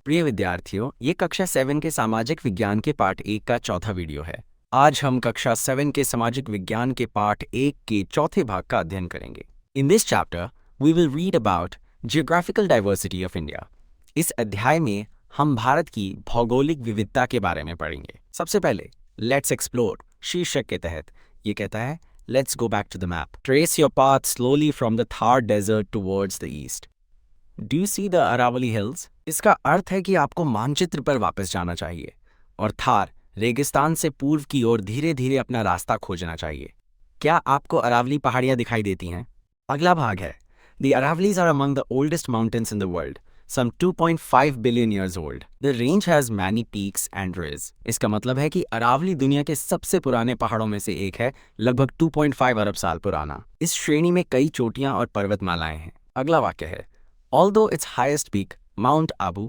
प्रिय विद्यार्थियों, ये कक्षा 7 के सामाजिक विज्ञान के पाठ 1 का चौथा वीडियो है। आज हम कक्षा 7 के सामाजिक विज्ञान के पाठ 1 के चौथे भाग का अध्ययन करेंगे। In this chapter we will read about geographical diversity of India. इस अध्याय में हम भारत की भौगोलिक विविधता के बारे में पढ़ेंगे। सबसे पहले लेट्स एक्सप्लोर शीर्षक के तहत ये कहता है, let's go back to the map. Trace your path slowly from the Thar desert towards the east. Do you see the Aravalli hills? इसका अर्थ है कि आपको मानचित्र पर वापस जाना चाहिए और थार रेगिस्तान से पूर्व की ओर धीरे धीरे अपना रास्ता खोजना चाहिए। क्या आपको अरावली पहाड़ियां दिखाई देती हैं? अगला भाग है, the Aravallis are among the oldest mountains in the world, some 2.5 billion years old. The range has many peaks and ridges. इसका मतलब है कि अरावली दुनिया के सबसे पुराने पहाड़ों में से एक है, लगभग 2.5 अरब साल पुराना। इस श्रेणी में कई चोटियां और पर्वतमालाएं हैं। अगला वाक्य है, Although its highest peak, Mount Abu,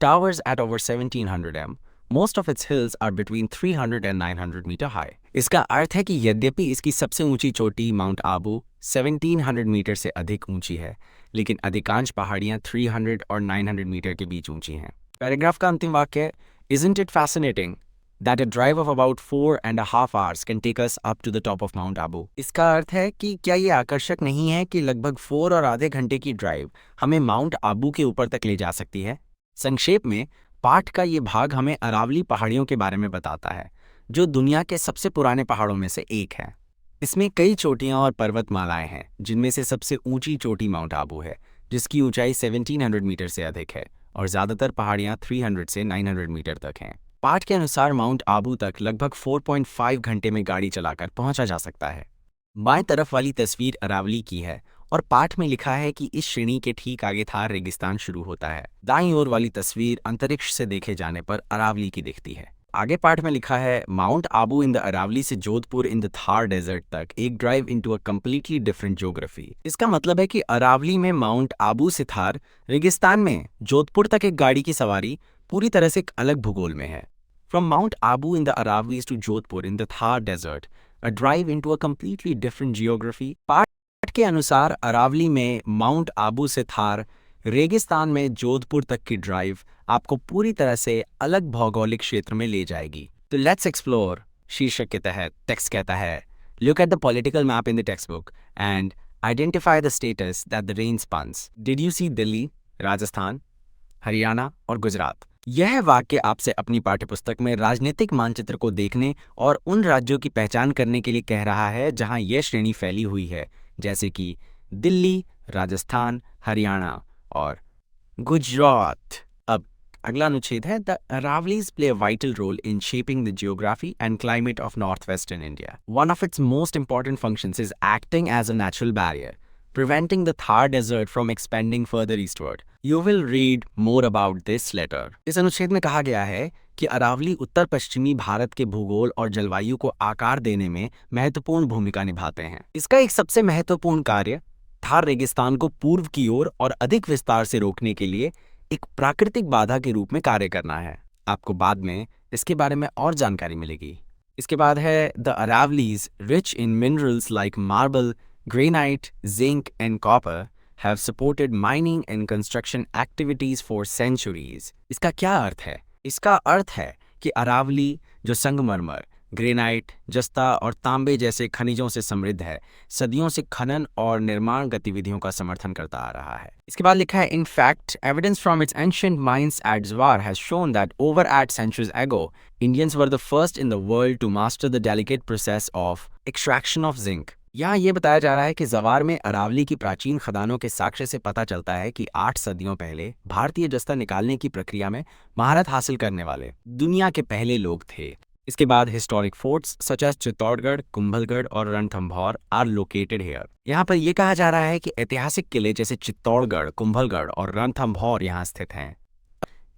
towers at over 1700 m, most of its hills are between 300 and 900 meter high. इसका अर्थ है कि यद्यपि इसकी सबसे ऊंची चोटी माउंट आबू 1700 मीटर से अधिक ऊंची है, लेकिन अधिकांश पहाड़ियां 300 और 900 मीटर के बीच ऊंची हैं। पैराग्राफ का अंतिम वाक्य है, Isn't it fascinating that a drive of about 4.5 hours can take us up to the top of Mount Abu? इसका अर्थ है कि क्या ये आकर्षक नहीं है कि लगभग 4 और आधे घंटे की ड्राइव हमें माउंट आबू के ऊपर तक ले जा सकती है। संक्षेप में पाठ का ये भाग हमें अरावली पहाड़ियों के बारे में बताता है, जो दुनिया के सबसे पुराने पहाड़ों में से एक है। इसमें कई चोटियां और पर्वतमालाएं हैं, जिनमें से सबसे ऊंची चोटी माउंट आबू है, जिसकी ऊंचाई 1700 मीटर से अधिक है, और ज्यादातर पहाड़ियां 300 से 900 मीटर तक हैं। पाठ के अनुसार माउंट आबू तक लगभग 4.5 घंटे में गाड़ी चलाकर पहुंचा जा सकता है। बाएं तरफ वाली तस्वीर अरावली की है और पाठ में लिखा है कि इस श्रेणी के ठीक आगे थार रेगिस्तान शुरू होता है। दाईं ओर वाली तस्वीर अंतरिक्ष से देखे जाने पर अरावली की दिखती है। आगे पाठ में लिखा है, mount Abu in the Aravalli से Jodhpur in the Thar desert तक एक drive into a completely different geography. इसका मतलब है कि अरावली में माउंट आबू से थार रेगिस्तान में जोधपुर तक एक गाड़ी की सवारी पूरी तरह से एक अलग भूगोल में है। From Mount Abu in the Aravallis to Jodhpur in the Thar Desert, a drive into a completely different geography. पाठ के अनुसार अरावली में माउंट आबू से थार रेगिस्तान में जोधपुर तक की ड्राइव आपको पूरी तरह से अलग भौगोलिक क्षेत्र में ले जाएगी। तो लेट्स एक्सप्लोर शीर्षक के तहत टेक्स्ट कहता है, Look at the political map in the textbook and identify the states that the rain spans. Did you see Delhi, Rajasthan, Haryana और गुजरात? यह वाक्य आपसे अपनी पाठ्यपुस्तक में राजनीतिक मानचित्र को देखने और उन राज्यों की पहचान करने के लिए कह रहा है जहां यह श्रेणी फैली हुई है, जैसे कि दिल्ली, राजस्थान, हरियाणा और गुजरात। अब अगला अनुच्छेद है, the Aravallis play a vital role in shaping the geography and climate of north western India. One of its most important functions is acting as a natural barrier, preventing the Thar Desert from expanding further eastward. You will read more about this later. इस अनुच्छेद में कहा गया है कि अरावली उत्तर पश्चिमी भारत के भूगोल और जलवायु को आकार देने में महत्वपूर्ण भूमिका निभाते हैं। इसका एक सबसे महत्वपूर्ण कार्य थार रेगिस्तान को पूर्व की ओर और अधिक विस्तार से रोकने के लिए एक प्राकृतिक बाधा के रूप में कार्य करना है। आपको बाद में इसके बारे में और जानकारी मिलेगी। इसके बाद है, the Aravallis rich in minerals like marble, granite, zinc, and copper have supported mining and construction activities for centuries. इसका क्या अर्थ है? इसका अर्थ है कि अरावली जो संगमरमर, ग्रेनाइट, जस्ता और तांबे जैसे खनिजों से समृद्ध है, सदियों से खनन और निर्माण गतिविधियों का समर्थन करता आ रहा है। इसके बाद लिखा है, In fact, evidence from its ancient mines at Zwar has shown that over at centuries ago, Indians were the first in the world to master the delicate process of extraction of zinc. यहाँ ये बताया जा रहा है कि जवार में अरावली की प्राचीन खदानों के साक्ष्य से पता चलता है कि 8 सदियों पहले भारतीय जस्ता निकालने की प्रक्रिया में महारत हासिल करने वाले दुनिया के पहले लोग थे। इसके बाद historic forts such as Chittorgarh, Kumbhalgarh और रणथंभौर आर लोकेटेड हियर। यहाँ पर यह कहा जा रहा है कि ऐतिहासिक किले जैसे चित्तौड़गढ़, कुंभलगढ़ और रणथंभौर यहाँ स्थित हैं।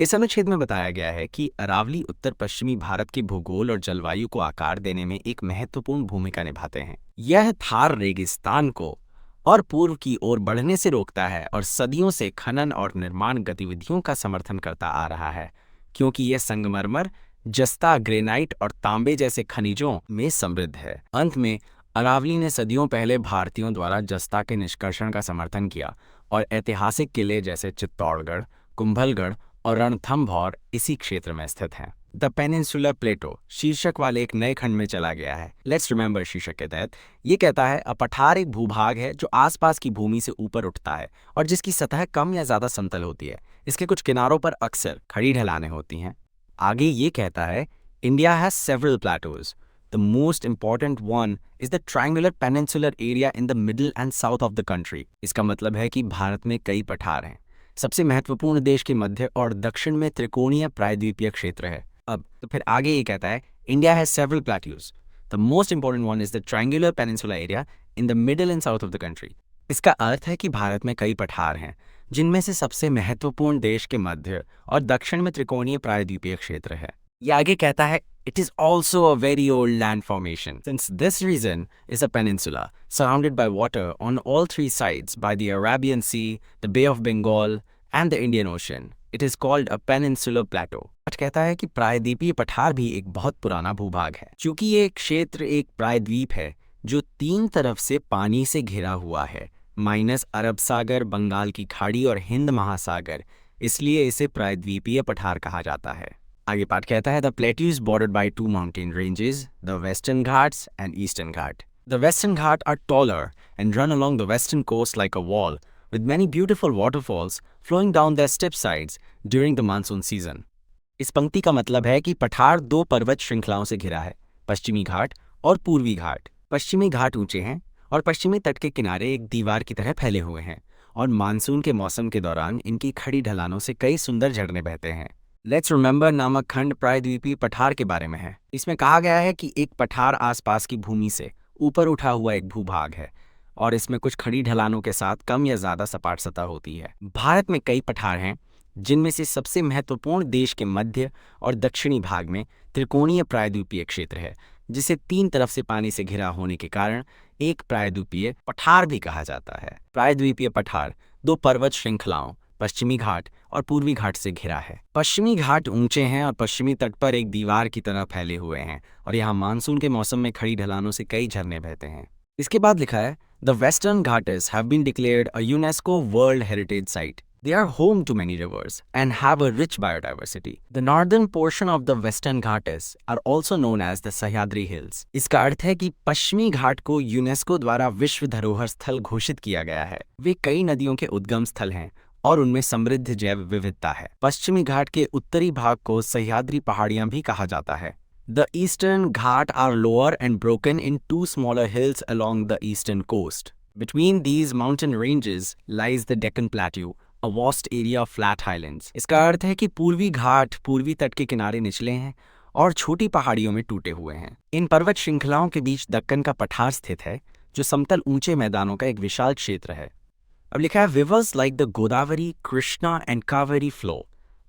इस अनुच्छेद में बताया गया है कि अरावली उत्तर पश्चिमी भारत के भूगोल और जलवायु को आकार देने में एक महत्वपूर्ण भूमिका निभाते हैं। यह थार रेगिस्तान को और पूर्व की ओर बढ़ने से रोकता है और सदियों से खनन और निर्माण गतिविधियों का समर्थन करता आ रहा है, क्योंकि यह संगमरमर, जस्ता, ग्रेनाइट और तांबे जैसे खनिजों में समृद्ध है। अंत में अरावली ने सदियों पहले भारतीयों द्वारा जस्ता के निष्कर्षण का समर्थन किया और ऐतिहासिक किले जैसे चित्तौड़गढ़, कुंभलगढ़ और रणथंभौर इसी क्षेत्र में स्थित हैं। द पेनिनसुलर प्लेटो शीर्षक वाले एक नए खंड में चला गया है। लेट्स रिमेंबर शीर्षक के तहत ये कहता है अ पठार एक भूभाग है जो आसपास की भूमि से ऊपर उठता है और जिसकी सतह कम या ज्यादा समतल होती है। इसके कुछ किनारों पर अक्सर खड़ी ढलानें होती हैं। आगे ये कहता है India has several Plato's. The most important one is the triangular peninsular area in the middle and south of the country. इसका मतलब है कि भारत में कई पठार हैं। सबसे महत्वपूर्ण देश के मध्य और दक्षिण में त्रिकोणीय प्रायद्वीपीय क्षेत्र है। अब तो फिर आगे ये कहता है India has several plateaus. The most important one is the triangular peninsula area in the middle and south of the country. इसका अर्थ है कि भारत में कई पठार हैं जिनमें से सबसे महत्वपूर्ण देश के मध्य और दक्षिण में त्रिकोणीय प्रायद्वीपीय क्षेत्र है। ये आगे कहता है It is also a very old land formation, since this region is a peninsula surrounded by water on all three sides by the Arabian Sea, the Bay of Bengal, and the Indian Ocean. It is called a peninsular plateau. कहता है कि प्रायद्वीपीय पठार भी एक बहुत पुराना भूभाग है, क्योंकि ये क्षेत्र एक प्रायद्वीप है जो तीन तरफ से पानी से घिरा हुआ है, माइनस अरब सागर, बंगाल की खाड़ी और हिंद महासागर, इसलिए इसे प्रायद्वीपीय पठार कहा जाता है। आगे पाठ कहता है the plateau is bordered by two mountain ranges, the Western Ghats and Eastern Ghat. The Western Ghat are taller and run along the western coast like a wall with many beautiful waterfalls flowing down their steep sides during the monsoon season. इस पंक्ति का मतलब है कि पठार दो पर्वत श्रृंखलाओं से घिरा है, पश्चिमी घाट और पूर्वी घाट। पश्चिमी घाट ऊंचे हैं और पश्चिमी तट के किनारे एक दीवार की तरह फैले हुए हैं और मानसून के मौसम के दौरान इनकी खड़ी ढलानों से कई सुंदर झरने बहते हैं। लेट्स रिमेंबर नामक खंड प्रायद्वीपीय पठार के बारे में है। इसमें कहा गया है कि एक पठार आसपास की भूमि से ऊपर उठा हुआ एक भूभाग है और इसमें कुछ खड़ी ढलानों के साथ कम या ज्यादा सपाट सतह होती है। भारत में कई पठार हैं जिनमें से सबसे महत्वपूर्ण देश के मध्य और दक्षिणी भाग में त्रिकोणीय प्रायद्वीपीय क्षेत्र है, जिसे तीन तरफ से पानी से घिरा होने के कारण एक प्रायद्वीपीय पठार भी कहा जाता है। प्रायद्वीपीय पठार दो पर्वत श्रृंखलाओं पश्चिमी घाट और पूर्वी घाट से घिरा है। पश्चिमी घाट ऊंचे हैं और पश्चिमी तट पर एक दीवार की तरह फैले हुए हैं और यहाँ मानसून के मौसम में खड़ी ढलानों से कई झरने बहते हैं। इसके बाद लिखा है The Western Ghats have been declared a UNESCO World Heritage Site. They are home to many rivers and have a rich biodiversity. The northern portion of the Western Ghats are also known as the Sahyadri Hills. इसका अर्थ है कि पश्चिमी घाट को UNESCO द्वारा विश्व धरोहर स्थल घोषित किया गया है। वे कई नदियों के उद्गम स्थल हैं और उनमें समृद्ध जैव विविधता है। पश्चिमी घाट के उत्तरी भाग को सह्याद्री पहाड़ियां भी कहा जाता है। The eastern Ghat are lower and broken in two smaller hills along the eastern coast. Between these mountain ranges lies the Deccan Plateau, a vast area of flat highlands. इसका अर्थ है कि पूर्वी घाट पूर्वी तट के किनारे निचले हैं और छोटी पहाड़ियों में टूटे हुए हैं। इन पर्वत श्रृंखलाओं के बीच दक्कन का पठार स्थित है, जो समतल ऊंचे मैदानों का एक विशाल क्षेत्र है। अब लिखा है rivers like the Godavari, Krishna and Kaveri flow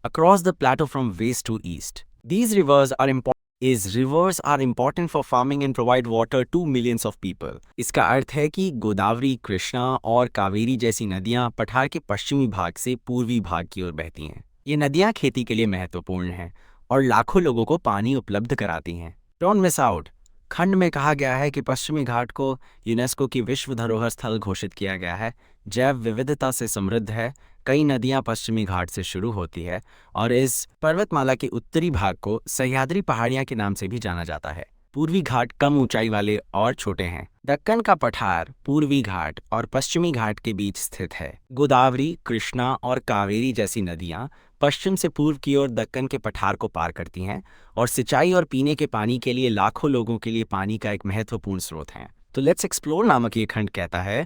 across the plateau from west to east. These rivers are important for farming and provide water to millions of people. इसका अर्थ है कि गोदावरी, कृष्णा और कावेरी जैसी नदियां पठार के पश्चिमी भाग से पूर्वी भाग की ओर बहती हैं। ये नदियां खेती के लिए महत्वपूर्ण हैं और लाखों लोगों को पानी उपलब्ध कराती हैं। Don't miss out. खंड में कहा गया है कि पश्चिमी घाट को यूनेस्को की विश्व धरोहर स्थल घोषित किया गया है। जैव विविधता से समृद्ध है। कई नदियां पश्चिमी घाट से शुरू होती है और इस पर्वतमाला के उत्तरी भाग को सह्याद्री पहाड़ियां के नाम से भी जाना जाता है। पूर्वी घाट कम ऊंचाई वाले और छोटे हैं। दक्कन का पठार पूर्वी घाट और पश्चिमी घाट के बीच स्थित है। गोदावरी, कृष्णा और कावेरी जैसी नदियां पश्चिम से पूर्व की ओर दक्कन के पठार को पार करती हैं और सिंचाई और पीने के पानी के लिए लाखों लोगों के लिए पानी का एक महत्वपूर्ण स्रोत हैं। तो लेट्स एक्सप्लोर नामक ये खंड कहता है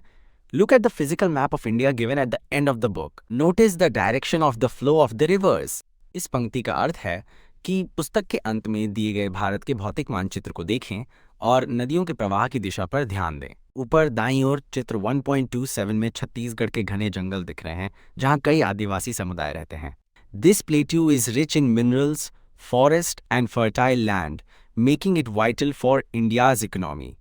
Look at the physical map of India given at the end of the book. Notice the direction of the flow of the rivers. इस पंक्ति का अर्थ है कि पुस्तक के अंत में दिए गए भारत के भौतिक मानचित्र को देखें और नदियों के प्रवाह की दिशा पर ध्यान दें। ऊपर दाईं ओर चित्र 1.27 में छत्तीसगढ़ के घने जंगल दिख रहे हैं, जहां कई आदिवासी समुदाय रहते हैं। This plateau is rich in minerals, forest and fertile land, making it vital for India's economy.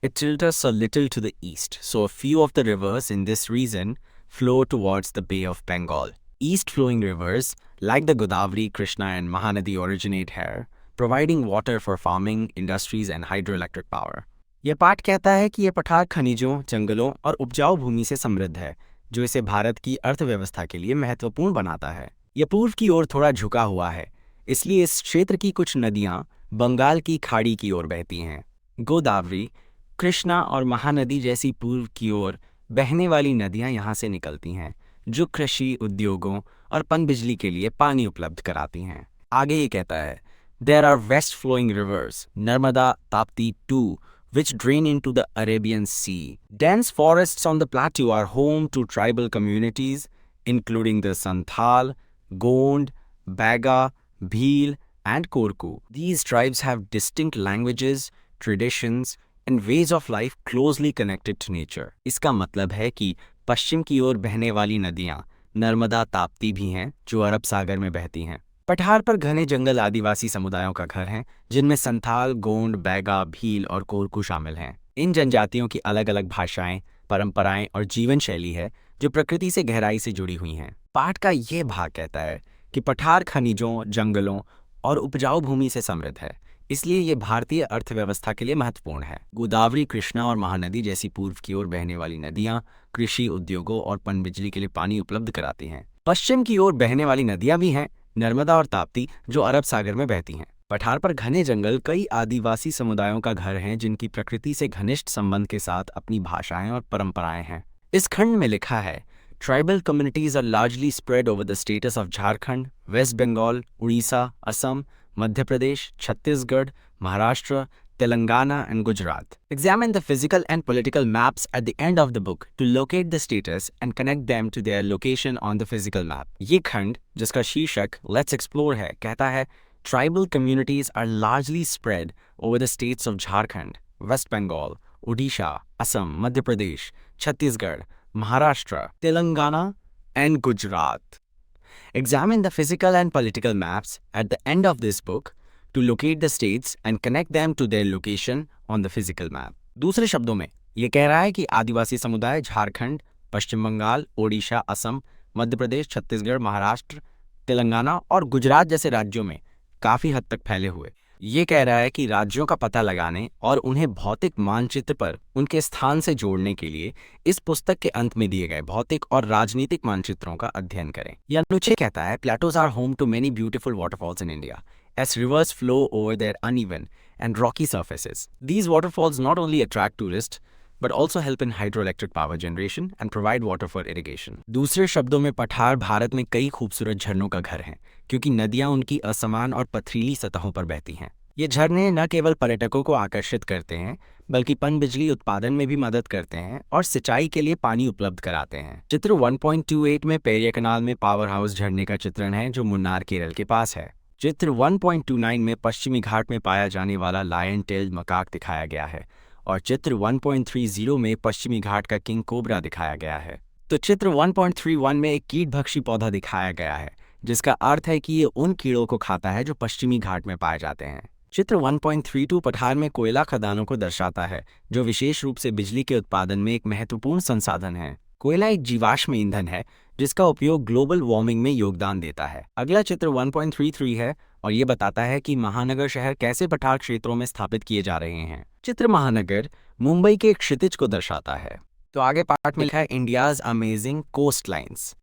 It tilts a little to the east, so a few of the rivers in this region flow towards the Bay of Bengal. East-flowing rivers like the Godavari, Krishna and Mahanadi originate here, providing water for farming, industries and hydroelectric power. यह पाठ कहता है कि यह पठार खनिजों, जंगलों और उपजाऊ भूमि से समृद्ध है, जो इसे भारत की अर्थव्यवस्था के लिए महत्वपूर्ण बनाता है। यह पूर्व की ओर थोड़ा झुका हुआ है, इसलिए इस क्षेत्र की कुछ नदियां बंगाल की खाड़ी की ओर बहती हैं। गोदावरी, कृष्णा और महानदी जैसी पूर्व की ओर बहने वाली नदियां यहां से निकलती हैं, जो कृषि, उद्योगों और पनबिजली के लिए पानी उपलब्ध कराती हैं। आगे ये कहता है, There are west flowing rivers, Narmada, Tapti too, which drain into the Arabian Sea. Dense forests on the plateau are home to tribal communities, including the Santhal, Gond, Baga, Bhil, and Korku. These tribes have distinct languages, traditions, and ways of life closely connected to nature. इसका मतलब है कि पश्चिम की ओर बहने वाली नदियां नर्मदा, ताप्ती भी हैं, जो अरब सागर में बहती हैं। पठार पर घने जंगल आदिवासी समुदायों का घर हैं, जिनमें संथाल, गोंड, बैगा, भील और कोरकू शामिल हैं। इन जनजातियों की अलग अलग भाषाएं, परंपराएं और जीवन शैली है, जो प्रकृति से गहराई से जुड़ी हुई हैं। पाठ का ये भाग कहता है कि पठार खनिजों, जंगलों और उपजाऊ भूमि से समृद्ध है, इसलिए ये भारतीय अर्थव्यवस्था के लिए महत्वपूर्ण है। गोदावरी, कृष्णा और महानदी जैसी पूर्व की ओर बहने वाली नदियां कृषि, उद्योगों और पनबिजली के लिए पानी उपलब्ध कराती हैं। पश्चिम की ओर बहने वाली नदियां भी हैं, नर्मदा और ताप्ती, जो अरब सागर में बहती हैं। पठार पर घने जंगल कई आदिवासी समुदायों का घर हैं, जिनकी प्रकृति से घनिष्ठ संबंध के साथ अपनी भाषाएं और परंपराएं हैं। इस खंड में लिखा है, tribal communities are largely spread over the states of Jharkhand, West Bengal, Orissa, Assam, Madhya Pradesh, Chhattisgarh, Maharashtra, Telangana and Gujarat. Examine the physical and political maps at the end of the book to locate the status and connect them to their location on the physical map. ये खंड, जिसका शीर्षक Let's Explore है, कहता है, Tribal communities are largely spread over the states of Jharkhand, West Bengal, Odisha, Assam, Madhya Pradesh, Chhattisgarh, Maharashtra, Telangana, and Gujarat. Examine the physical and political maps at the end of this book to locate the states and connect them to their location on the physical map. दूसरे शब्दों में ये कह रहा है कि आदिवासी समुदाय झारखंड, पश्चिम बंगाल, ओडिशा, असम, मध्य प्रदेश, छत्तीसगढ़, महाराष्ट्र, तेलंगाना और गुजरात जैसे राज्यों में काफ़ी हद तक फैले हुए। ये कह रहा है कि राज्यों का पता लगाने और उन्हें भौतिक मानचित्र पर उनके स्थान से जोड़ने के लिए इस पुस्तक के अंत में दिए गए भौतिक और राजनीतिक मानचित्रों का अध्ययन करें। यह अनुच्छेद कहता है, plateaus are home to many beautiful waterfalls in India as rivers flow over their uneven and rocky surfaces. These waterfalls not only attract tourists but also help in hydroelectric power generation and provide water for irrigation. दूसरे शब्दों में पठार भारत में कई खूबसूरत झरनों का घर हैं, क्योंकि नदियां उनकी असमान और पथरीली सतहों पर बहती हैं। ये झरने न केवल पर्यटकों को आकर्षित करते हैं, बल्कि पनबिजली उत्पादन में भी मदद करते हैं और सिंचाई के लिए पानी उपलब्ध कराते हैं। चित्र 1.28 में पेरिया कनाल में पावर हाउस झरने का चित्रण है, जो मुन्नार, केरल के पास है। चित्र 1.29 में पश्चिमी घाट में पाया जाने वाला लायन टेल्ड मकाक दिखाया गया है और चित्र 1.30 में पश्चिमी घाट का किंग कोबरा दिखाया गया है। तो चित्र 1.31 में एक कीटभक्षी पौधा दिखाया गया है, जिसका अर्थ है कि ये उन कीड़ों को खाता है जो पश्चिमी घाट में पाए जाते हैं। चित्र 1.32 पठार में कोयला खदानों को दर्शाता है, जो विशेष रूप से बिजली के उत्पादन में एक महत्वपूर्ण संसाधन है। कोयला एक जीवाश्म ईंधन है, जिसका उपयोग ग्लोबल वार्मिंग में योगदान देता है। अगला चित्र 1.33 है और ये बताता है कि महानगर शहर कैसे पठार क्षेत्रों में स्थापित किए जा रहे हैं। चित्र महानगर मुंबई के क्षितिज को दर्शाता है। तो आगे पार्ट में लिखा है, India's amazing coast lines.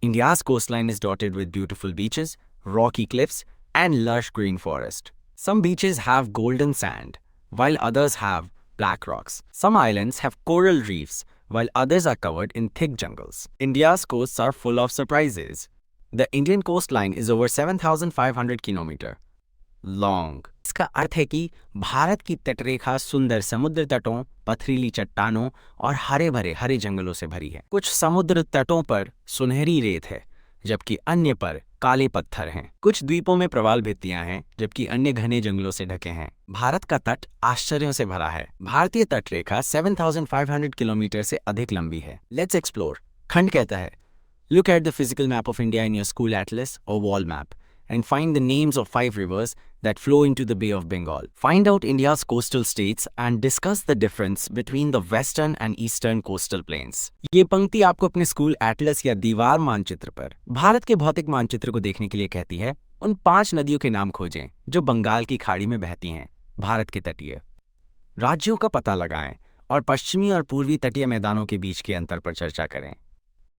India's coastline is dotted with beautiful beaches, rocky cliffs, and lush green forest. Some beaches have golden sand, while others have black rocks. Some islands have coral reefs, while others are covered in thick jungles. India's coasts are full of surprises. The Indian coastline is over 7,500 kilometers long. इसका अर्थ है कि भारत की तटरेखा सुंदर समुद्र तटों, पथरीली चट्टानों और हरे भरे हरे जंगलों से भरी है। कुछ समुद्र तटों पर सुनहरी रेत है, जबकि अन्य पर काले पत्थर हैं। कुछ द्वीपों में प्रवाल भित्तियां हैं, जबकि अन्य घने जंगलों से ढके हैं। भारत का तट आश्चर्यों से भरा है। भारतीय तटरेखा 7,500 किलोमीटर से अधिक लंबी है। Let's explore. खंड कहता है, look at the physical map of India in your school atlas और wall map and find the names of 5 rivers that flow into the Bay of Bengal. Find out India's coastal states and discuss the difference between the western and eastern coastal plains. ये पंक्ति आपको अपने school Atlas या दीवार मानचित्र पर भारत के भौतिक मानचित्र को देखने के लिए कहती है। उन 5 नदियों के नाम खोजें जो बंगाल की खाड़ी में बहती हैं, भारत के तटीय राज्यों का पता लगाएं और पश्चिमी और पूर्वी तटीय मैदानों के बीच के अंतर पर चर्चा करें।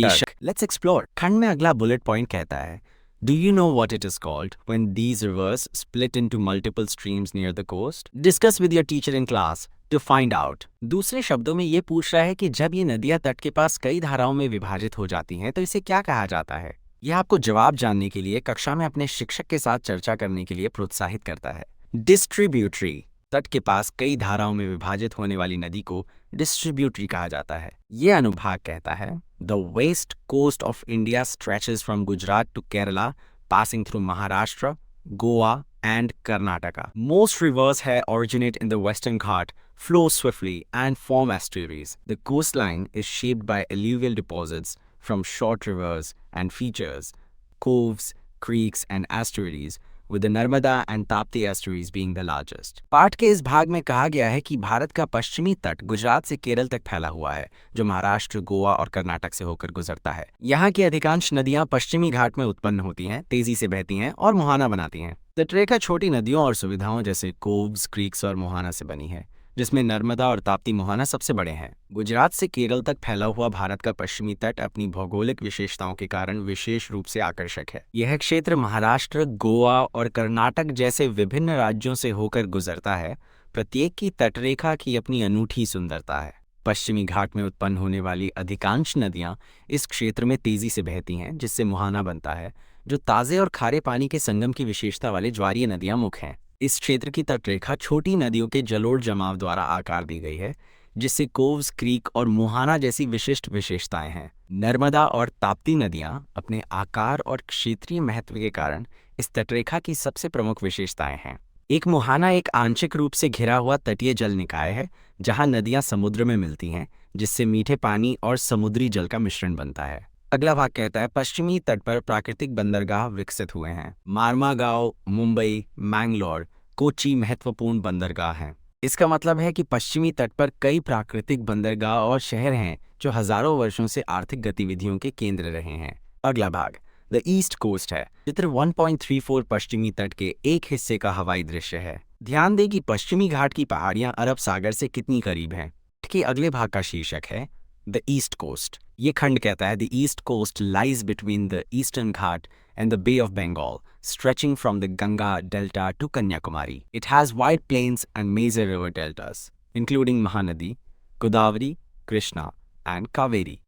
Let's explore. खंड में अगला बुलेट पॉइंट कहता है, Do you know what it is called when these rivers split into multiple streams near the coast? Discuss with your teacher in class to find out. दूसरे शब्दों में ये पूछ रहा है कि जब ये नदियां तट के पास कई धाराओं में विभाजित हो जाती हैं तो इसे क्या कहा जाता है। यह आपको जवाब जानने के लिए कक्षा में अपने शिक्षक के साथ चर्चा करने के लिए प्रोत्साहित करता है। डिस्ट्रीब्यूटरी, तट के पास कई धाराओं में विभाजित होने वाली नदी को डिस्ट्रीब्यूटरी कहा जाता है। यह अनुभाग कहता है, The west coast of India stretches from Gujarat to Kerala, passing through Maharashtra, Goa, and Karnataka. Most rivers here originate in the Western Ghat, flow swiftly, and form estuaries. The coastline is shaped by alluvial deposits from short rivers and features coves, creeks, and estuaries, with the Narmada and Tapti estuaries being the largest. पाठ के इस भाग में कहा गया है कि भारत का पश्चिमी तट गुजरात से केरल तक फैला हुआ है, जो महाराष्ट्र, गोवा और कर्नाटक से होकर गुजरता है। यहाँ की अधिकांश नदियाँ पश्चिमी घाट में उत्पन्न होती हैं, तेजी से बहती हैं और मुहाना बनाती हैं। तटरेखा छोटी नदियों और सुविधाओं जैसे कोव्स, क्रीक्स और मुहाना से बनी है, जिसमें नर्मदा और ताप्ती मुहाना सबसे बड़े हैं। गुजरात से केरल तक फैला हुआ भारत का पश्चिमी तट अपनी भौगोलिक विशेषताओं के कारण विशेष रूप से आकर्षक है। यह क्षेत्र महाराष्ट्र, गोवा और कर्नाटक जैसे विभिन्न राज्यों से होकर गुजरता है। प्रत्येक की तटरेखा की अपनी अनूठी सुंदरता है। पश्चिमी घाट में उत्पन्न होने वाली अधिकांश नदियां इस क्षेत्र में तेजी से बहती हैं, जिससे मुहाना बनता है, जो ताजे और खारे पानी के संगम की विशेषता वाले ज्वारीय नदियां मुख हैं। इस क्षेत्र की तटरेखा छोटी नदियों के जलोढ़ जमाव द्वारा आकार दी गई है, जिससे कोव्स, क्रीक और मुहाना जैसी विशिष्ट विशेषताएं हैं। नर्मदा और ताप्ती नदियां अपने आकार और क्षेत्रीय महत्व के कारण इस तटरेखा की सबसे प्रमुख विशेषताएं हैं। एक मुहाना एक आंशिक रूप से घिरा हुआ तटीय जल निकाय है, जहां नदियां समुद्र में मिलती हैं, जिससे मीठे पानी और समुद्री जल का मिश्रण बनता है। अगला भाग कहता है, पश्चिमी तट पर प्राकृतिक बंदरगाह विकसित हुए हैं। मार्मागांव, मुंबई, मैंगलोर, कोच्चि महत्वपूर्ण बंदरगाह हैं। इसका मतलब है कि पश्चिमी तट पर कई प्राकृतिक बंदरगाह और शहर हैं जो हजारों वर्षों से आर्थिक गतिविधियों के केंद्र रहे हैं। अगला भाग द ईस्ट कोस्ट है। चित्र 1.34 पश्चिमी तट के एक हिस्से का हवाई दृश्य है। ध्यान दें कि पश्चिमी घाट की पहाड़ियां अरब सागर से कितनी करीब हैं। के अगले भाग का शीर्षक है द ईस्ट कोस्ट। ये खंड कहता है, the east coast lies between the Eastern Ghat and the Bay of Bengal, stretching from the Ganga Delta to Kanyakumari. It has wide plains and major river deltas, including Mahanadi, Godavari, Krishna, and Kaveri.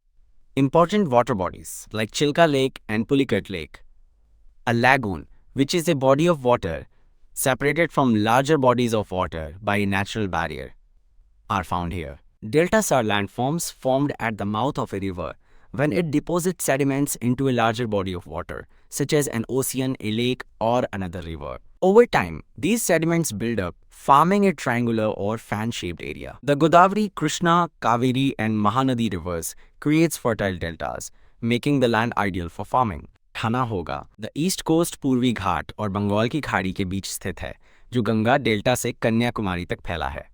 Important water bodies like Chilka Lake and Pulicat Lake. A lagoon, which is a body of water separated from larger bodies of water by a natural barrier, are found here. Deltas are landforms formed at the mouth of a river when it deposits sediments into a larger body of water, such as an ocean, a lake, or another river. Over time, these sediments build up, forming a triangular or fan-shaped area. The Godavari, Krishna, Kaveri, and Mahanadi rivers creates fertile deltas, making the land ideal for farming. खाना होगा, the east coast पूर्वी घाट और बंगाल की खाड़ी के बीच स्थित है, जो गंगा डेल्टा से कन्याकुमारी तक फैला है।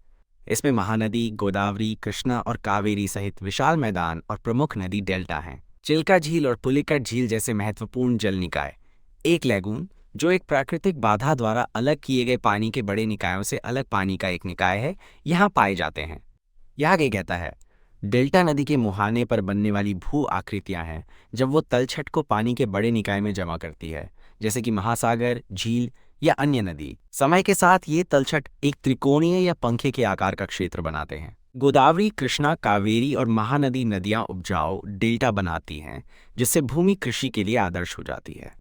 इसमें महानदी, गोदावरी, कृष्णा और कावेरी सहित विशाल मैदान और प्रमुख नदी डेल्टा हैं। चिल्का झील और पुलिकट झील जैसे महत्वपूर्ण जल निकाय, एक लैगून जो एक प्राकृतिक बाधा द्वारा अलग किए गए पानी के बड़े निकायों से अलग पानी का एक निकाय है, यहाँ पाए जाते हैं। यह आगे कहता है, डेल्टा नदी के मुहाने पर बनने वाली भू आकृतियां हैं जब वो तलछट को पानी के बड़े निकाय में जमा करती है, जैसे कि महासागर, झील या अन्य नदी। समय के साथ ये तलछट एक त्रिकोणीय या पंखे के आकार का क्षेत्र बनाते हैं। गोदावरी, कृष्णा, कावेरी और महानदी नदियां उपजाऊ डेल्टा बनाती हैं, जिससे भूमि कृषि के लिए आदर्श हो जाती है।